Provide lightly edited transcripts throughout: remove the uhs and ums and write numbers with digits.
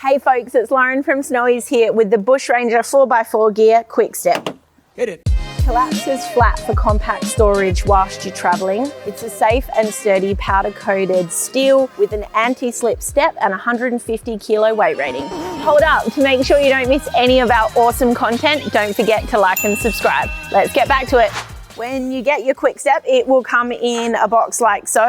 Hey folks, it's Lauren from Snowy's here with the Bushranger 4x4 gear quick step. Hit it. Collapses flat for compact storage whilst you're travelling. It's a safe and sturdy powder-coated steel with an anti-slip step and 150 kilo weight rating. Hold up, to make sure you don't miss any of our awesome content, don't forget to like and subscribe. Let's get back to it. When you get your quick step, it will come in a box like so,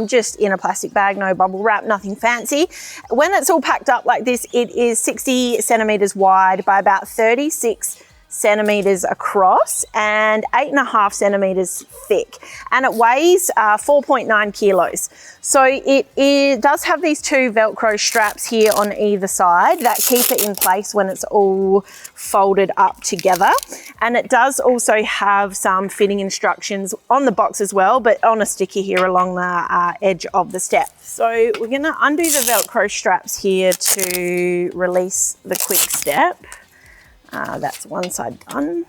just in a plastic bag, no bubble wrap, nothing fancy. When it's all packed up like this, it is 60 centimeters wide by about 36 centimeters across and 8.5 centimeters thick, and it weighs 4.9 kilos. So it does have these two Velcro straps here on either side that keep it in place when it's all folded up together, and it does also have some fitting instructions on the box as well, but on a sticker here along the edge of the step. So we're going to undo the Velcro straps here to release the quick step. That's one side done.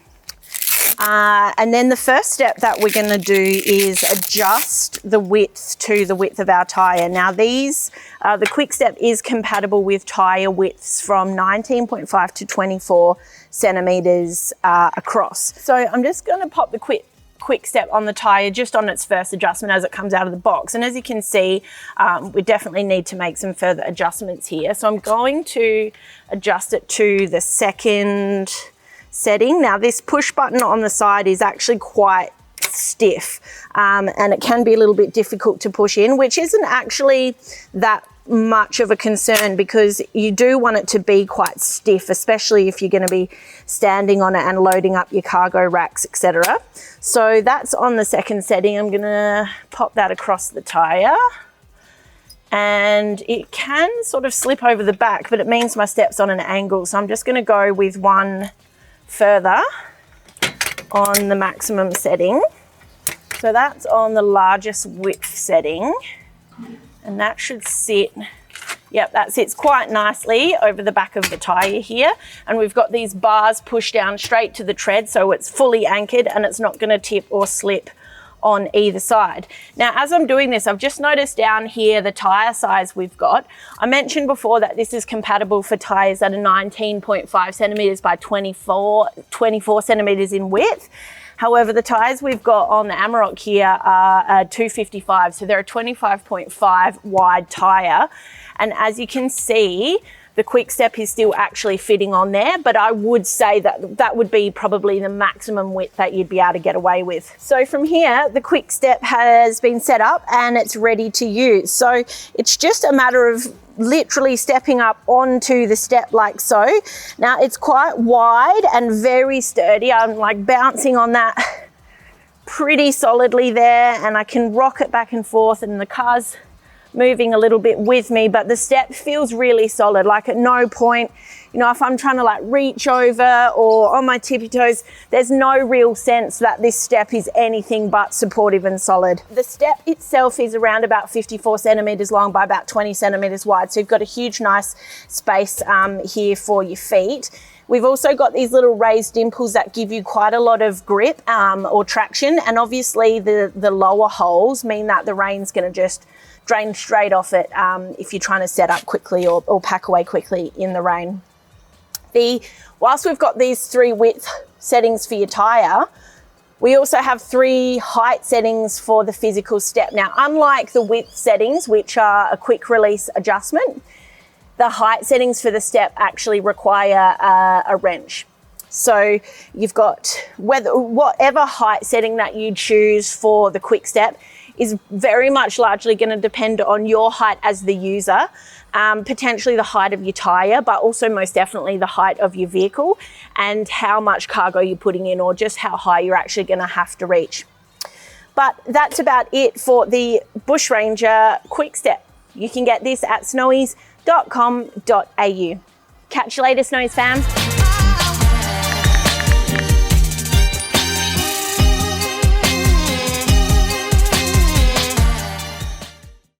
And then the first step that we're going to do is adjust the width to the width of our tyre. Now these, the quick step is compatible with tyre widths from 19.5 to 24 centimetres across. So I'm just going to pop the quick step on the tyre just on its first adjustment as it comes out of the box. And as you can see, we definitely need to make some further adjustments here. So I'm going to adjust it to the second setting. Now this push button on the side is actually quite stiff, and it can be a little bit difficult to push in, which isn't actually that much of a concern because you do want it to be quite stiff, especially if you're going to be standing on it and loading up your cargo racks, etc. So that's on the second setting. I'm going to pop that across the tyre, and it can sort of slip over the back, but it means my step's on an angle. So I'm just going to go with one further on the maximum setting. So that's on the largest width setting, and that should sit, yep, that sits quite nicely over the back of the tyre here. And we've got these bars pushed down straight to the tread, so it's fully anchored and it's not going to tip or slip on either side. Now, as I'm doing this, I've just noticed down here the tyre size we've got. I mentioned before that this is compatible for tyres that are 19.5 centimetres by 24 centimetres in width. However, the tyres we've got on the Amarok here are 255, so they're a 25.5 wide tyre. And as you can see, the quick step is still actually fitting on there, but I would say that that would be probably the maximum width that you'd be able to get away with. So from here, the quick step has been set up and it's ready to use. So it's just a matter of literally stepping up onto the step like so. Now it's quite wide and very sturdy. I'm like bouncing on that pretty solidly there, and I can rock it back and forth, and the car's moving a little bit with me, but the step feels really solid. Like at no point, you know, if I'm trying to like reach over or on my tippy toes, there's no real sense that this step is anything but supportive and solid. The step itself is around about 54 centimeters long by about 20 centimeters wide. So you've got a huge, nice space here for your feet. We've also got these little raised dimples that give you quite a lot of grip or traction. And obviously the lower holes mean that the rain's gonna just drain straight off it if you're trying to set up quickly or pack away quickly in the rain. Whilst we've got these 3 width settings for your tyre, we also have 3 height settings for the physical step. Now, unlike the width settings, which are a quick release adjustment, the height settings for the step actually require a wrench. So you've got whatever height setting that you choose for the quick step is very much largely going to depend on your height as the user, potentially the height of your tyre, but also most definitely the height of your vehicle and how much cargo you're putting in, or just how high you're actually going to have to reach. But that's about it for the Bushranger quick step. You can get this at snowys.com.au. Catch you later, Snowy's fam.